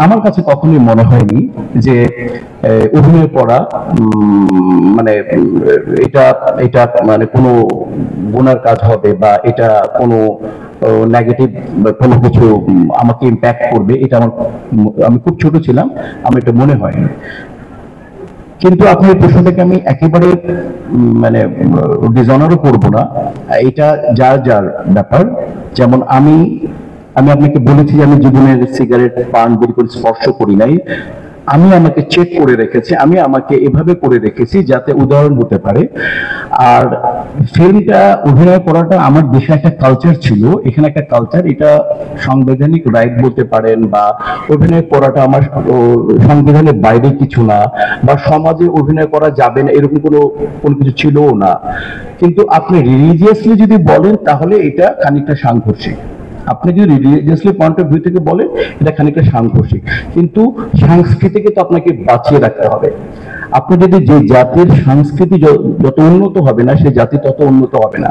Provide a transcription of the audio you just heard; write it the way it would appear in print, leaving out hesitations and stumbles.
আমার কাছে কখনোই মনে হয়নি যে অভিনয় করা মানে এটা এটা মানে কোনো গুনার কাজ হবে বা এটা কোনো নেগেটিভ কোনো কিছু আমাকে ইম্প্যাক্ট করবে, এটা আমার আমি খুব ছোট ছিলাম, আমার এটা মনে হয়নি। কিন্তু আপনার প্রশ্নটাকে আমি একেবারে মানে ডিসঅনারও করবো না, এটা যার যার ব্যাপার। যেমন আমি আমি আপনাকে বলেছি যে আমি জীবনের সিগারেট পান বিড়ি করে স্পর্শ করি নাই, আমি আমাকে চেক করে রেখেছি, আমি আমাকে এভাবে করে রেখেছি যাতে উদাহরণ হতে পারে। আর ফিল্মটা অভিনয় করাটা আমার দেশে একটা কালচার ছিল, এখানে একটা কালচার, এটা সাংবিধানিক রাইট বলতে পারেন, বা অভিনয় করাটা আমার সংবিধানের বাইরে কিছু না, বা সমাজে অভিনয় করা যাবে না এরকম কোনো কোনো কিছু ছিলও না। কিন্তু আপনি রিলিজিয়াসলি যদি বলেন তাহলে এটা খানিকটা সাংঘর্ষিক। আপনি যদি রিলিজিয়াসলি পয়েন্ট অফ ভিউ থেকে বলেন এটা খানিকটা সাংঘর্ষিক, কিন্তু সংস্কৃতিকে তো আপনাকে বাঁচিয়ে রাখতে হবে। আপনি যদি যে জাতির সংস্কৃতি যত উন্নত হবে না, সে জাতি তত উন্নত হবে না।